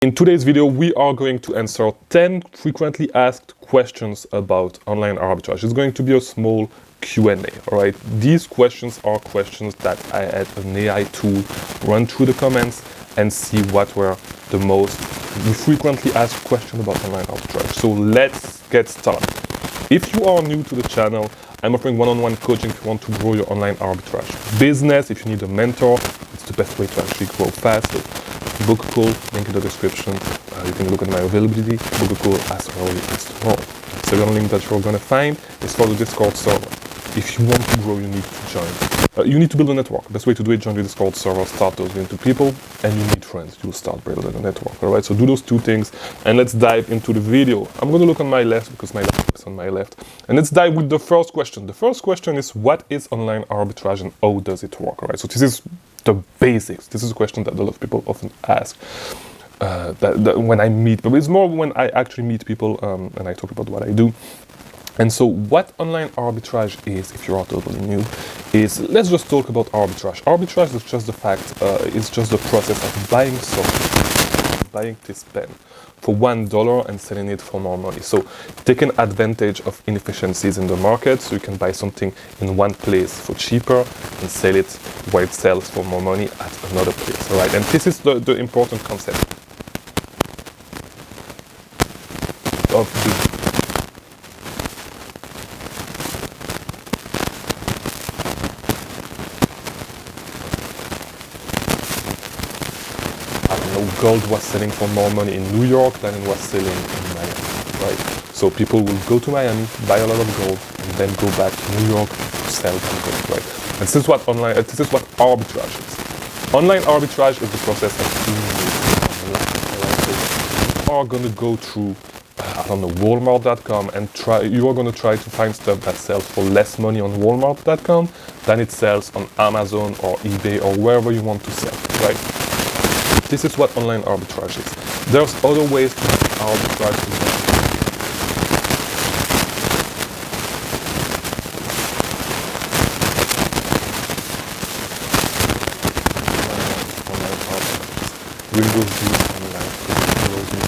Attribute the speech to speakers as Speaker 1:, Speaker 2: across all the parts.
Speaker 1: In today's video, we are going to answer 10 frequently asked questions about online arbitrage. It's going to be a small Q&A, all right? These questions are questions that I had an AI tool run through the comments and see what were the most frequently asked questions about online arbitrage. So let's get started. If you are new to the channel, I'm offering one-on-one coaching if you want to grow your online arbitrage business. If you need a mentor, it's the best way to actually grow fast. So book a call, link in the description. You can look at my availability, book a call as early as tomorrow. Second link that you're going to find is for the Discord server. If you want to grow, you need to join. You need to build a network. Best way to do it, join the Discord server, start those into people, and you need friends. You'll start building a network, all right? So do those two things, and let's dive into the video. I'm going to look on my left because my laptop is on my left. And let's dive with the first question. The first question is, what is online arbitrage and how does it work, all right? So this is the basics. This is a question that a lot of people often ask that when I meet, but it's more when I actually meet people and I talk about what I do. And so what online arbitrage is, if you are totally new, is, let's just talk about arbitrage. Arbitrage is just the fact, it's just the process of buying something, buying this pen for $1 and selling it for more money. So taking advantage of inefficiencies in the market, so you can buy something in one place for cheaper and sell it where it sells for more money at another place, all right? And this is the important concept of the gold was selling for more money in New York than it was selling in Miami, right? So people will go to Miami, buy a lot of gold, and then go back to New York to sell that gold, right? And this is what arbitrage is. Online arbitrage is the process of doing it online, right? So you are going to go through, I don't know, Walmart.com and you are going to try to find stuff that sells for less money on Walmart.com than it sells on Amazon or eBay or wherever you want to sell, right? This is what online arbitrage is. There's other ways to arbitrage. Windows views online allows me to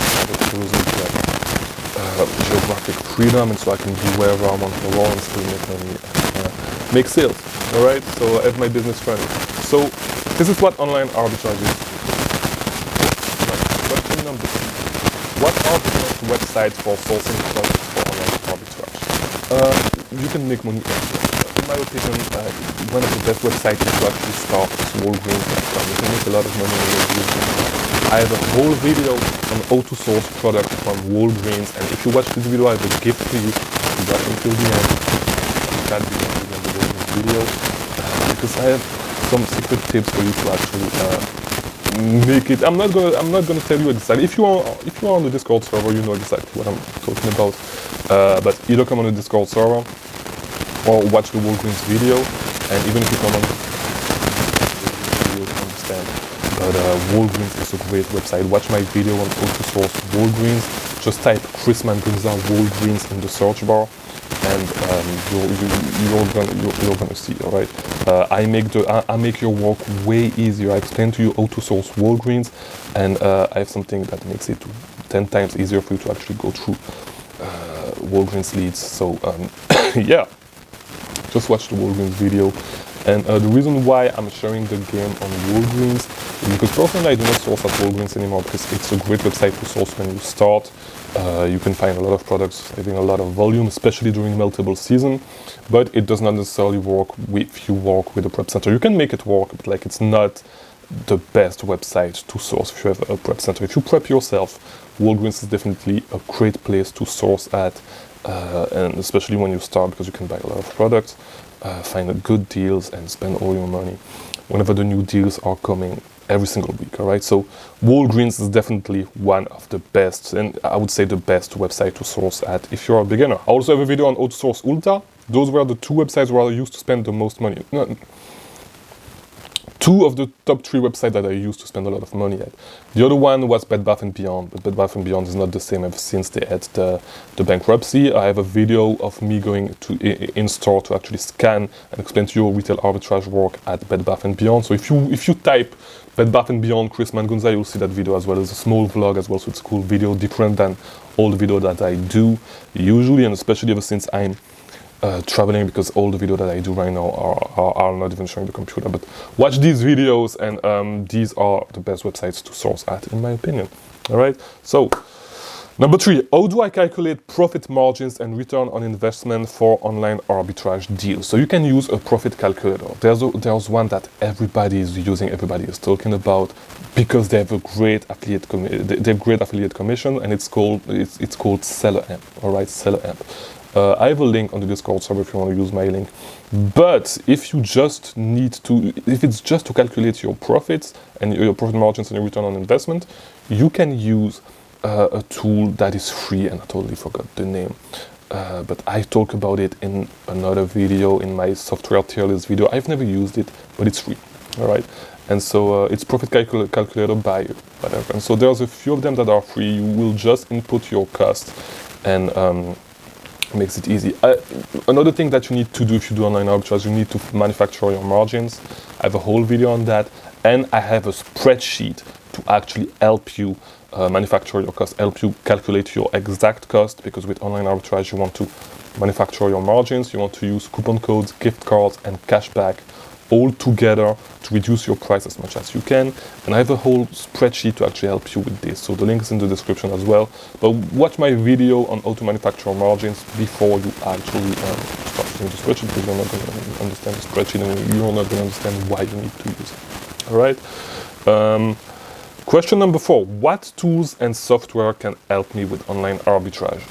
Speaker 1: geographic freedom, and so I can do wherever I want in the world and still make money and make sales. All right, so I have my business running. So this is what online arbitrage is. What are the best websites for sourcing products for online arbitrage? You can make money everywhere. In my opinion, one of the best websites to actually start is Walgreens.com. You can make a lot of money with Walgreens. I have a whole video on how to source products from Walgreens, and if you watch this video, I have a gift for you. If you watch until the end, that video, because I have some secret tips for you to actually make it. I'm not gonna tell you exactly. If you are on the Discord server, you know exactly what I'm talking about. But either come on the Discord server or watch the Walgreens video, and even if you come on the video to understand. But Walgreens is a great website. Watch my video on how to source Walgreens. Just type Chris Mangunza Walgreens in the search bar, and you're gonna see, all right? I make your work way easier. I explain to you how to source Walgreens, and I have something that makes it 10 times easier for you to actually go through Walgreens leads. So yeah, just watch the Walgreens video. And the reason why I'm sharing the game on Walgreens is because personally I do not source at Walgreens anymore, because it's a great website to source when you start. You can find a lot of products having a lot of volume, especially during multiple season, but it does not necessarily work if you work with a prep center. You can make it work, but like, it's not the best website to source if you have a prep center. If you prep yourself, Walgreens is definitely a great place to source at, and especially when you start, because you can buy a lot of products, find good deals, and spend all your money whenever the new deals are coming every single week, all right? So Walgreens is definitely one of the best, and I would say the best website to source at if you're a beginner. I also have a video on how to source Ulta. Those were the two websites where I used to spend the most money. Two of the top 3 websites that I used to spend a lot of money at. The other one was Bed Bath & Beyond, but Bed Bath & Beyond is not the same ever since they had the bankruptcy. I have a video of me going to in store to actually scan and explain to you how retail arbitrage work at Bed Bath & Beyond. So if you type Bed Bath & Beyond, Chris Mangunza, you'll see that video as well. It's a small vlog as well, so it's a cool video, different than all the video that I do usually, and especially ever since I'm traveling, because all the videos that I do right now are not even showing the computer. But watch these videos, and these are the best websites to source at, in my opinion. All right, so number 3, how do I calculate profit margins and return on investment for online arbitrage deals? So you can use a profit calculator. There's one that everybody is using, everybody is talking about, because they have a great affiliate commission, and it's called Seller Amp. All right, Seller Amp. I have a link on the Discord server if you want to use my link. But if it's just to calculate your profits and your profit margins and your return on investment, you can use a tool that is free, and I totally forgot the name. But I talk about it in another video, in my software tier list video. I've never used it, but it's free. All right. And so it's profit calculator by whatever. And so there's a few of them that are free. You will just input your cost, and makes it easy. Another thing that you need to do if you do online arbitrage, you need to manufacture your margins. I have a whole video on that, and I have a spreadsheet to actually help you manufacture your cost, help you calculate your exact cost, because with online arbitrage you want to manufacture your margins, you want to use coupon codes, gift cards, and cashback all together to reduce your price as much as you can. And I have a whole spreadsheet to actually help you with this, so the link is in the description as well. But watch my video on how to manufacture margins before you actually start using the spreadsheet, because you're not going to understand the spreadsheet, and you're not going to understand why you need to use it. All right. Question number 4, what tools and software can help me with online arbitrage?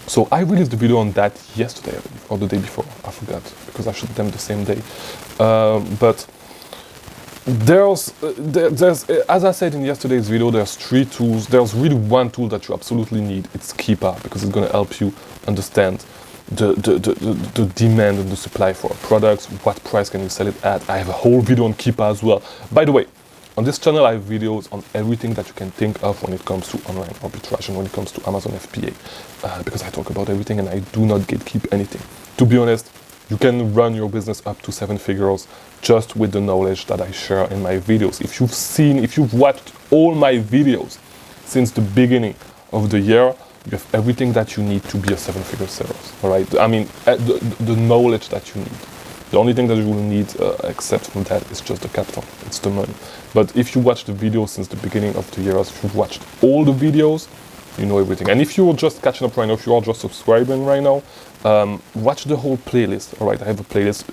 Speaker 1: So I released the video on that yesterday, or the day before, I forgot, because I shot them the same day. But there's, as I said in yesterday's video, there's 3 tools. There's really one tool that you absolutely need. It's Keepa, because it's going to help you understand the demand and the supply for products. What price can you sell it at? I have a whole video on Keepa as well. By the way, on this channel, I have videos on everything that you can think of when it comes to online arbitrage and when it comes to Amazon FBA, because I talk about everything and I do not gatekeep anything. To be honest, you can run your business up to 7 figures just with the knowledge that I share in my videos. If you've watched all my videos since the beginning of the year, you have everything that you need to be a 7-figure seller. All right, I mean, the knowledge that you need. The only thing that you will need, except from that, is just the capital. It's the money. But if you watch the videos since the beginning of the year, if you've watched all the videos, you know everything. And if you're just catching up right now, if you are just subscribing right now, watch the whole playlist. All right, I have a playlist.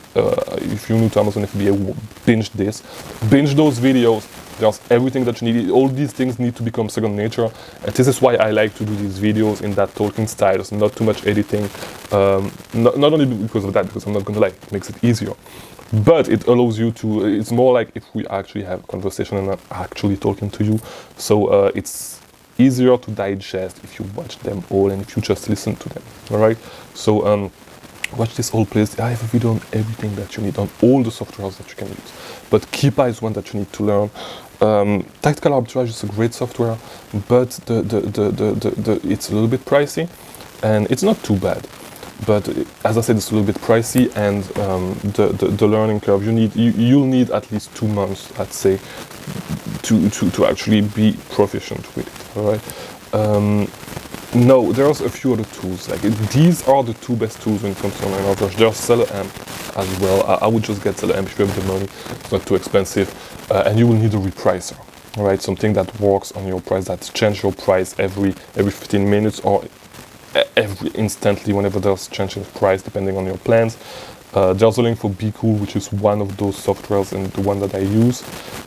Speaker 1: If you're new to Amazon FBA, binge this. Binge those videos. There's everything that you need. All these things need to become second nature. And this is why I like to do these videos in that talking style. There's not too much editing. Not only because of that, because I'm not going to lie, it makes it easier. But it allows you to, it's more like if we actually have a conversation and I'm actually talking to you. So it's easier to digest if you watch them all and if you just listen to them. All right. So watch this whole playlist. I have a video on everything that you need, on all the softwares that you can use. But Keepa is one that you need to learn. Tactical Arbitrage is a great software, but it's a little bit pricey, and it's not too bad. But as I said, it's a little bit pricey, and the learning curve, you'll need at least 2 months, I'd say, to actually be proficient with it. All right. No, there's a few other tools. Like these are the 2 best tools when it comes to online arbitrage. There's Seller Amp as well. I would just get Seller Amp if you have the money. It's not too expensive, and you will need a repricer. All right, something that works on your price, that changes your price every 15 minutes or every instantly whenever there's change in price depending on your plans. There's a link for Be Cool, which is one of those softwares and the one that I use.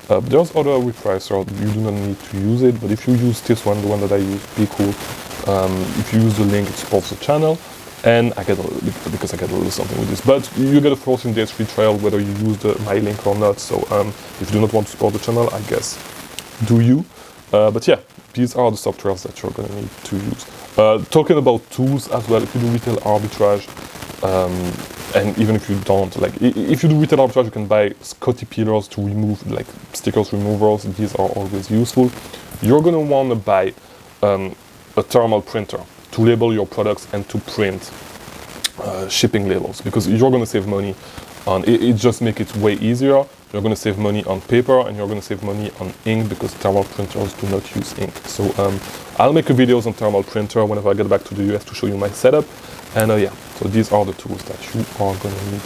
Speaker 1: There's other repricer. You do not need to use it, but if you use this one, the one that I use, Be Cool, if you use the link, it supports the channel, and I get a little, because I get a little something with this. But you get a 14 days free trial whether you use my link or not. So if you do not want to support the channel, I guess do you. But yeah, these are the softwares that you're going to need to use. Talking about tools as well, if you do retail arbitrage, and even if you don't, like if you do retail arbitrage, you can buy Scotty peelers to remove, like stickers removers. These are always useful. You're going to want to buy a thermal printer to label your products and to print shipping labels, because you're going to save money on it. It just makes it way easier. you're going to save money on paper, and you're going to save money on ink, because thermal printers do not use ink. So I'll make a videos on thermal printer whenever I get back to the US to show you my setup. And yeah, so these are the tools that you are going to need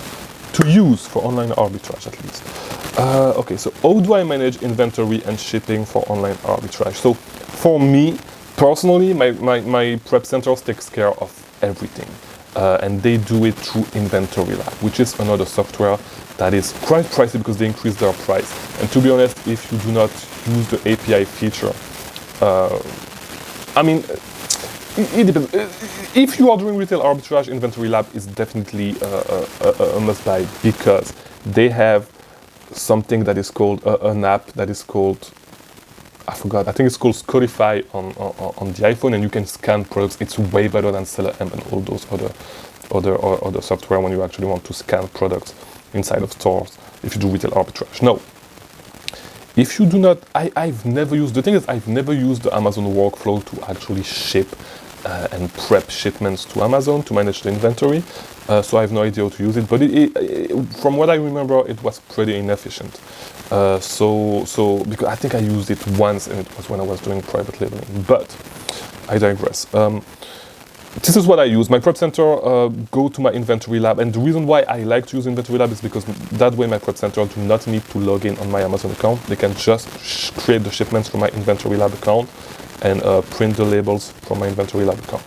Speaker 1: to use for online arbitrage, at least. Okay, so how do I manage inventory and shipping for online arbitrage? So for me personally, my prep centers takes care of everything, and they do it through Inventory Lab, which is another software that is quite pricey because they increase their price. And to be honest, if you do not use the API feature, I mean, it depends. If you are doing retail arbitrage, Inventory Lab is definitely a must-buy, because they have something that is called an app that is called, I forgot, I think it's called Codify on the iPhone, and you can scan products. It's way better than Seller M and all those other software when you actually want to scan products inside of stores if you do retail arbitrage. No. If you do not, I've never used, the thing is, I've never used the Amazon workflow to actually ship and prep shipments to Amazon to manage the inventory. So I have no idea how to use it, but from what I remember, it was pretty inefficient. So because I think I used it once, and it was when I was doing private labeling, but I digress. This is what I use. My prep center go to my Inventory Lab, and the reason why I like to use Inventory Lab is because that way my prep center do not need to log in on my Amazon account. They can just create the shipments from my Inventory Lab account and print the labels from my Inventory Lab account.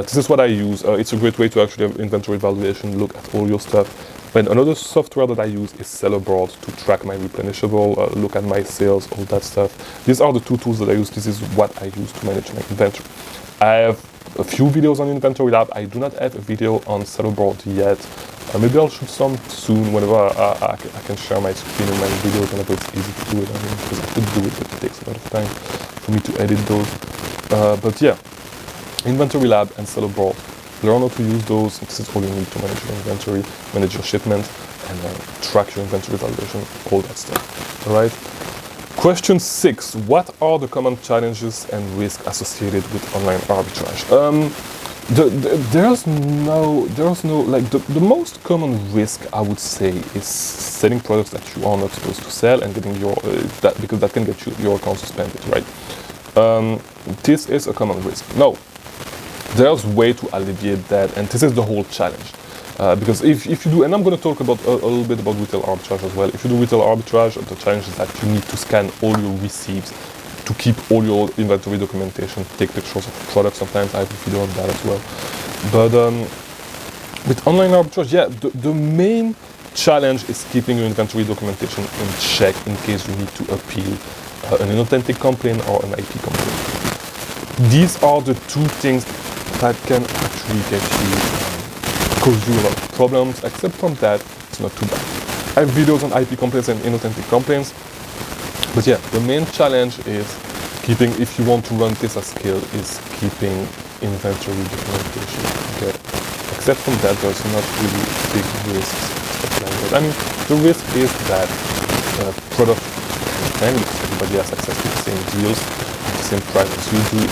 Speaker 1: This is what I use. It's a great way to actually have inventory valuation, look at all your stuff. And another software that I use is Sellerboard to track my replenishable, look at my sales, all that stuff. These are the two tools that I use. This is what I use to manage my inventory. I have a few videos on Inventory Lab. I do not have a video on Sellerboard yet. Maybe I'll shoot some soon whenever I can share my screen and my videos whenever it's easy to do it. I mean, because I could do it, but it takes a lot of time for me to edit those. But yeah, Inventory Lab and Sellerboard. Learn how to use those. This is all you need to manage your inventory, manage your shipment, and track your inventory valuation, all that stuff. All right. Question 6. What are the common challenges and risks associated with online arbitrage? There's no like the most common risk, I would say, is selling products that you are not supposed to sell and getting your because that can get your account suspended, right? This is a common risk. No, there's a way to alleviate that, and this is the whole challenge. Because if you do, and I'm going to talk about a little bit about retail arbitrage as well. If you do retail arbitrage, the challenge is that you need to scan all your receipts to keep all your inventory documentation, take pictures of products. Sometimes I have a video on that as well. But with online arbitrage, yeah, the main challenge is keeping your inventory documentation in check in case you need to appeal an inauthentic complaint or an IP complaint. These are the two things that can actually get you cause you a lot of problems. Except from that, it's not too bad. I have videos on IP complaints and inauthentic complaints. But yeah, the main challenge is keeping, if you want to run this at scale, is keeping inventory documentation together. Except from that, there's not really big risks, stuff like that. I mean, the risk is that product can, everybody has access to the same deals, the same price as you do.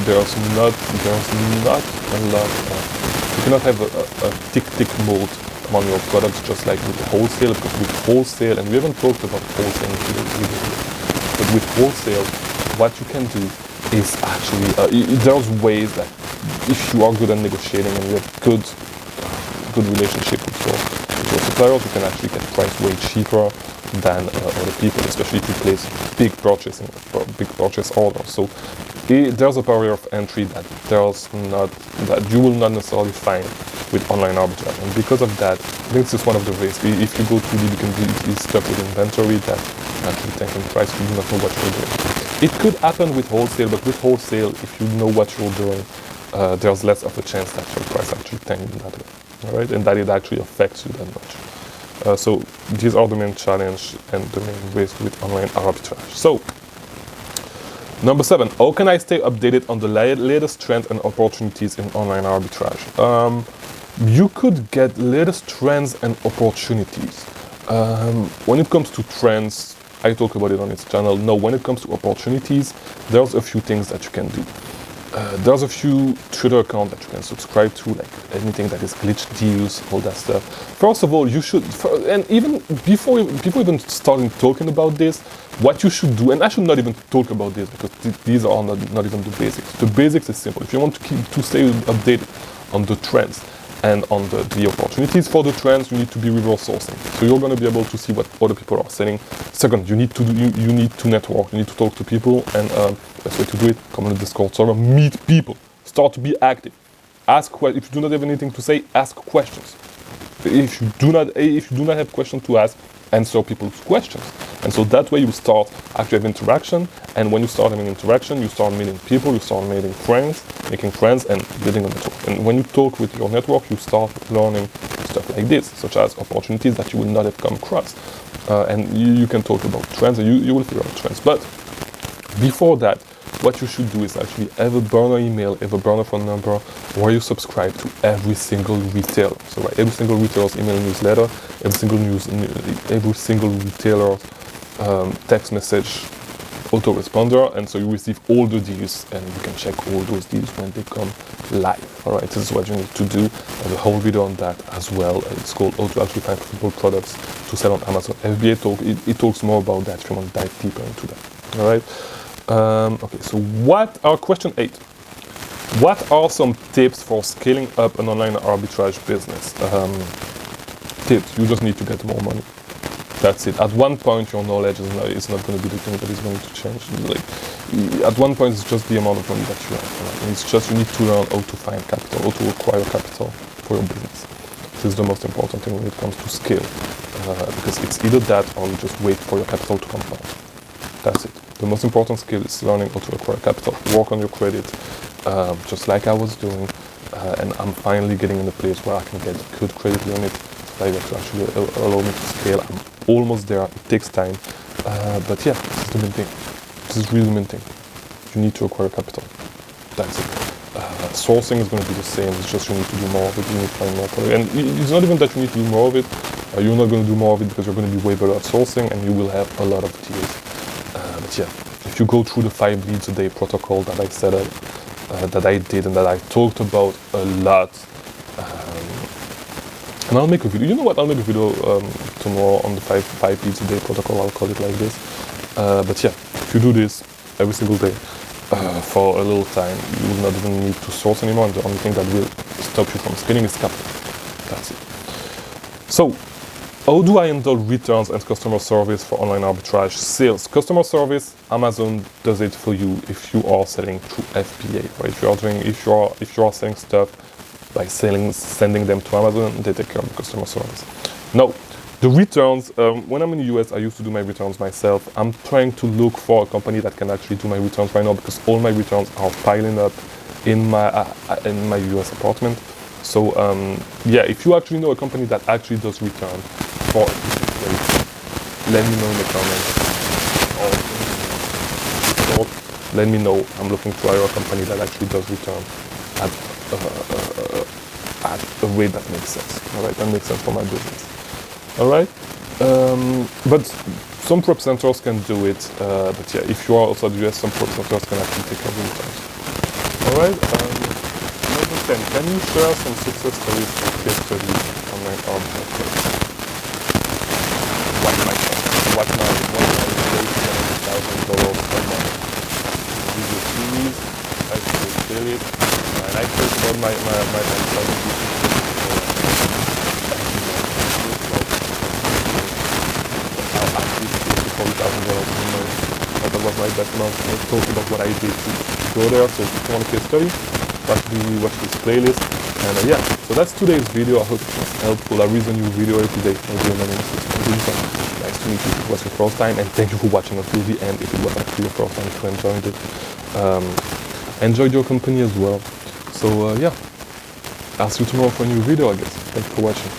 Speaker 1: There's not a lot of, you cannot have a tick mode on your products just like with wholesale, because with wholesale, and we haven't talked about wholesale either, but with wholesale, what you can do is actually, there's ways that if you are good at negotiating and you have good relationship with your suppliers, you can actually get price way cheaper than other people, especially if you place big purchase orders. So there's a barrier of entry that you will not necessarily find with online arbitrage, and because of that, I think this is one of the risks. If you go too deep, you can be stuck with inventory that actually tanking price. You do not know what you're doing. It could happen with wholesale, but with wholesale, if you know what you're doing, there's less of a chance that your price actually tanks in that way. All right, and that it actually affects you that much. So these are the main challenge and the main risk with online arbitrage. So number 7, how can I stay updated on the latest trends and opportunities in online arbitrage? You could get latest trends and opportunities. When it comes to trends, I talk about it on its channel. No, when it comes to opportunities, there's a few things that you can do. There's a few Twitter accounts that you can subscribe to, like anything that is glitch deals, all that stuff. First of all, you should, and even before even starting talking about this, what you should do, and I should not even talk about this because these are not even the basics. The basics is simple. If you want to stay updated on the trends and on the opportunities for the trends, you need to be reverse sourcing. So you're going to be able to see what other people are selling. Second, you need to network. You need to talk to people, and best way to do it: come on the Discord server, meet people, start to be active. If you do not have anything to say, ask questions. If you do not have questions to ask, answer people's questions. And so that way you start actually have interaction, and when you start having interaction, you start meeting people, you start making friends, and building a network. And when you talk with your network, you start learning stuff like this, such as opportunities that you would not have come across. And you can talk about trends, and you will figure out trends. But before that, what you should do is actually have a burner email, have a burner phone number, where you subscribe to every single retailer. So right, every single retailer's email newsletter, every single retailer's text message autoresponder, and so you receive all the deals, and you can check all those deals when they come live. All right, this is what you need to do. I have a whole video on that as well. It's called How to Actually Find Profitable Products to Sell on Amazon. FBA it talks more about that if you want to dive deeper into that. All right. Okay, so question 8. What are some tips for scaling up an online arbitrage business? Tips: you just need to get more money. That's it. At one point, your knowledge is not going to be the thing that is going to change. Like, at one point, it's just the amount of money that you have. And it's just you need to learn how to find capital, how to acquire capital for your business. This is the most important thing when it comes to scale, because it's either that or you just wait for your capital to compound. That's it. The most important skill is learning how to acquire capital. Work on your credit, just like I was doing, and I'm finally getting in a place where I can get good credit limit like that to actually allow me to scale. I'm almost there. It takes time, but yeah, this is the main thing. This is really the main thing. You need to acquire capital. That's it. Sourcing is going to be the same. It's just you need to do more of it. You need to find more product, and it's not even that you need to do more of it. You're not going to do more of it because you're going to be way better at sourcing, and you will have a lot of deals. But yeah, if you go through the 5 leads a day protocol that I set up, that I did and that I talked about a lot, and I'll make a video. You know what? I'll make a video tomorrow on the 5 leads a day protocol. I'll call it like this. But yeah, if you do this every single day for a little time, you will not even need to source anymore. And the only thing that will stop you from scaling is capital. That's it. So, how do I handle returns and customer service for online arbitrage sales? Customer service, Amazon does it for you if you are selling through FBA, right? If you are selling stuff by sending them to Amazon, they take care of the customer service. Now, the returns, when I'm in the US, I used to do my returns myself. I'm trying to look for a company that can actually do my returns right now because all my returns are piling up in my US apartment. So yeah, if you actually know a company that actually does return for a place, let me know in the comments, or let me know. I'm looking to hire a company that actually does return at a rate that makes sense. All right, that makes sense for my business. All right, but some prep centers can do it. But yeah, if you are outside the US, some prep centers can actually take care of returns. All right. Number 10. Can you share some success stories or case studies online arbitrage? What my $1,000 per month video series. I should scale it. And I talk about my $40,000 that was my best month. I talk about what I did to go there. So if you want a case study, watch this playlist. And yeah, so that's today's video. I hope it was helpful. I release a new video every day. Nice to meet you if it was your first time, and thank you for watching until the end if it was actually your first time, if you enjoyed it. Enjoyed your company as well. So yeah, I'll see you tomorrow for a new video, I guess. Thank you for watching.